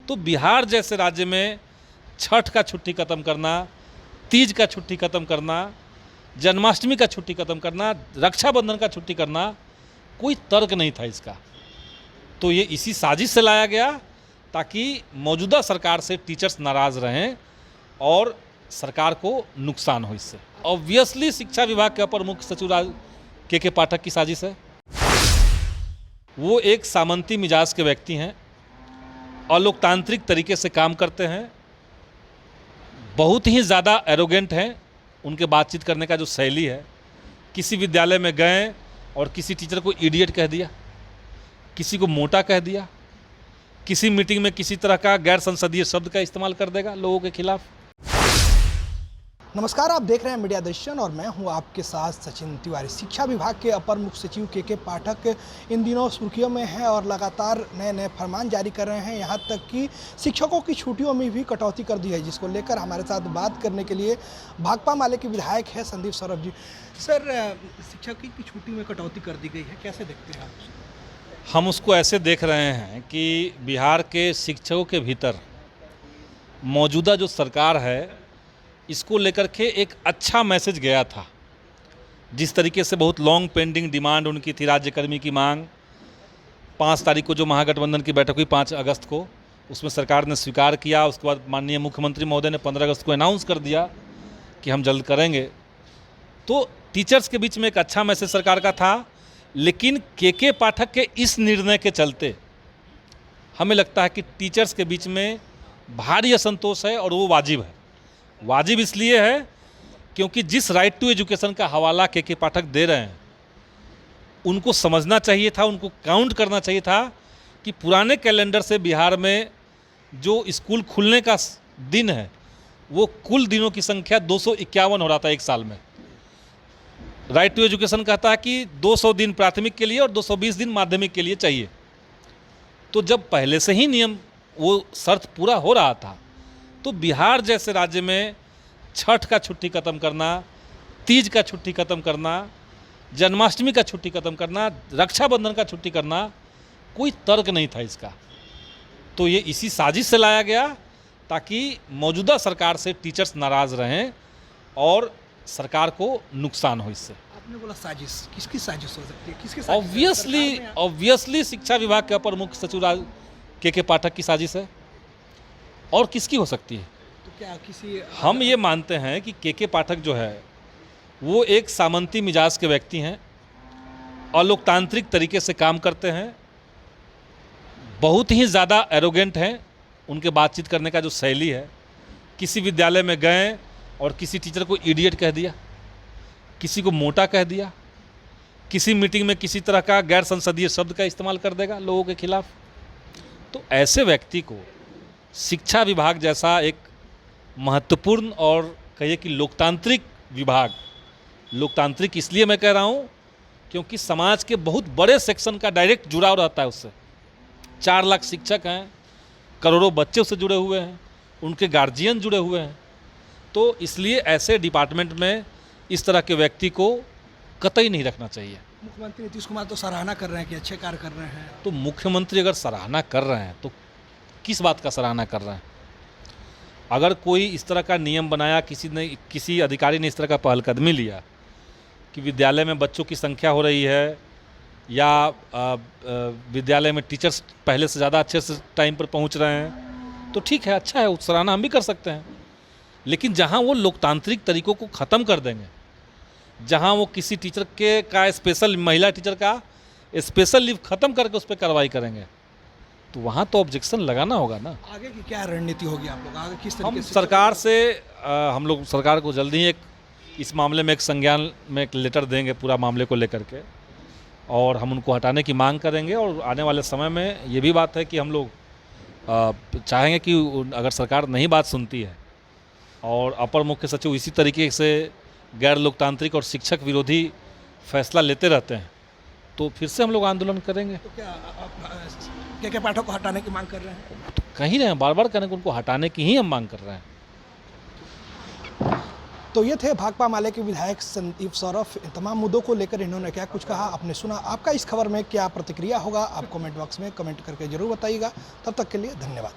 तो बिहार जैसे राज्य में छठ का छुट्टी ख़त्म करना, तीज का छुट्टी ख़त्म करना, जन्माष्टमी का छुट्टी ख़त्म करना, रक्षाबंधन का छुट्टी करना, कोई तर्क नहीं था इसका। तो ये इसी साजिश से लाया गया ताकि मौजूदा सरकार से टीचर्स नाराज़ रहें और सरकार को नुकसान हो इससे। ऑब्वियसली शिक्षा विभाग के अपर मुख्य सचिव के पाठक की साजिश है। वो एक सामंती मिजाज के व्यक्ति हैं, अलोकतांत्रिक तरीके से काम करते हैं, बहुत ही ज़्यादा एरोगेंट हैं। उनके बातचीत करने का जो शैली है, किसी विद्यालय में गए और किसी टीचर को इडियट कह दिया, किसी को मोटा कह दिया, किसी मीटिंग में किसी तरह का गैर संसदीय शब्द का इस्तेमाल कर देगा लोगों के खिलाफ। नमस्कार, आप देख रहे हैं मीडिया दर्शन और मैं हूं आपके साथ सचिन तिवारी। शिक्षा विभाग के अपर मुख्य सचिव के पाठक इन दिनों सुर्खियों में हैं और लगातार नए नए फरमान जारी कर रहे हैं। यहां तक कि शिक्षकों की छुट्टियों में भी कटौती कर दी है, जिसको लेकर हमारे साथ बात करने के लिए भाकपा माले के विधायक हैं संदीप सौरभ जी। सर, शिक्षकों की छुट्टी में कटौती कर दी गई है, कैसे देखते हैं आप? हम उसको ऐसे देख रहे हैं कि बिहार के शिक्षकों के भीतर मौजूदा जो सरकार है, इसको लेकर के एक अच्छा मैसेज गया था। जिस तरीके से बहुत लॉन्ग पेंडिंग डिमांड उनकी थी, राज्यकर्मी की मांग, 5 तारीख को जो महागठबंधन की बैठक हुई 5 अगस्त को, उसमें सरकार ने स्वीकार किया। उसके बाद माननीय मुख्यमंत्री महोदय ने 15 अगस्त को अनाउंस कर दिया कि हम जल्द करेंगे। तो टीचर्स के बीच में एक अच्छा मैसेज सरकार का था। लेकिन के पाठक के इस निर्णय के चलते हमें लगता है कि टीचर्स के बीच में भारी असंतोष है, और वो वाजिब है। वाजिब इसलिए है क्योंकि जिस राइट टू एजुकेशन का हवाला के पाठक दे रहे हैं, उनको समझना चाहिए था, उनको काउंट करना चाहिए था कि पुराने कैलेंडर से बिहार में जो स्कूल खुलने का दिन है, वो कुल दिनों की संख्या 251 हो रहा था एक साल में। राइट टू एजुकेशन कहता है कि 200 दिन प्राथमिक के लिए और 220 दिन माध्यमिक के लिए चाहिए। तो जब पहले से ही नियम वो शर्त पूरा हो रहा था, तो बिहार जैसे राज्य में छठ का छुट्टी ख़त्म करना, तीज का छुट्टी ख़त्म करना, जन्माष्टमी का छुट्टी ख़त्म करना, रक्षाबंधन का छुट्टी करना, कोई तर्क नहीं था इसका। तो ये इसी साजिश से लाया गया ताकि मौजूदा सरकार से टीचर्स नाराज़ रहें और सरकार को नुकसान हो इससे। आपने बोला साजिश, किसकी साजिश हो सकती है? किसकी साजिश? ऑब्वियसली शिक्षा विभाग के अपर मुख्य सचिव के पाठक की साजिश है। और किसकी हो सकती है? तो क्या किसी हम ये मानते हैं कि के पाठक जो है, वो एक सामंती मिजाज के व्यक्ति हैं, अलोकतांत्रिक तरीके से काम करते हैं, बहुत ही ज़्यादा एरोगेंट हैं। उनके बातचीत करने का जो शैली है, किसी विद्यालय में गए और किसी टीचर को इडियट कह दिया, किसी को मोटा कह दिया, किसी मीटिंग में किसी तरह का गैर संसदीय शब्द का इस्तेमाल कर देगा लोगों के खिलाफ। तो ऐसे व्यक्ति को शिक्षा विभाग जैसा एक महत्वपूर्ण और कहिए कि लोकतांत्रिक विभाग, लोकतांत्रिक इसलिए मैं कह रहा हूँ क्योंकि समाज के बहुत बड़े सेक्शन का डायरेक्ट जुड़ाव रहता है उससे। 4 लाख शिक्षक हैं, करोड़ों बच्चे उससे जुड़े हुए हैं, उनके गार्जियन जुड़े हुए हैं। तो इसलिए ऐसे डिपार्टमेंट में इस तरह के व्यक्ति को कतई नहीं रखना चाहिए। मुख्यमंत्री नीतीश कुमार तो सराहना कर रहे हैं कि अच्छे कार्य कर रहे हैं। तो मुख्यमंत्री अगर सराहना कर रहे हैं तो किस बात का सराहना कर रहे हैं? अगर कोई इस तरह का नियम बनाया, किसी अधिकारी ने इस तरह का पहलकदमी लिया कि विद्यालय में बच्चों की संख्या हो रही है, या विद्यालय में टीचर्स पहले से ज़्यादा अच्छे से टाइम पर पहुंच रहे हैं, तो ठीक है, अच्छा है, सराहना हम भी कर सकते हैं। लेकिन जहां वो लोकतांत्रिक तरीकों को ख़त्म कर देंगे, जहां वो किसी टीचर का स्पेशल, महिला टीचर का स्पेशल लीव ख़त्म करके उस पर कार्रवाई करेंगे, तो वहाँ तो ऑब्जेक्शन लगाना होगा ना। आगे की क्या रणनीति होगी आप लोग? आगे किस तरीके से? हम लोग सरकार को जल्दी ही इस मामले में एक संज्ञान में एक लेटर देंगे पूरा मामले को लेकर के, और हम उनको हटाने की मांग करेंगे। और आने वाले समय में ये भी बात है कि हम लोग चाहेंगे कि अगर सरकार नहीं बात सुनती है और अपर मुख्य सचिव इसी तरीके से गैर लोकतांत्रिक और शिक्षक विरोधी फैसला लेते रहते हैं, तो फिर से हम लोग आंदोलन करेंगे। तो क्या के पाठक को हटाने की मांग कर रहे हैं? तो कहीं रहे, बार बार करेंगे, उनको हटाने की ही हम मांग कर रहे हैं। तो ये थे भाकपा माले के विधायक संदीप सौरभ। इन तमाम मुद्दों को लेकर इन्होंने क्या कुछ कहा, आपने सुना। आपका इस खबर में क्या प्रतिक्रिया होगा, आप कमेंट बॉक्स में कमेंट करके जरूर बताइएगा। तब तक के लिए धन्यवाद।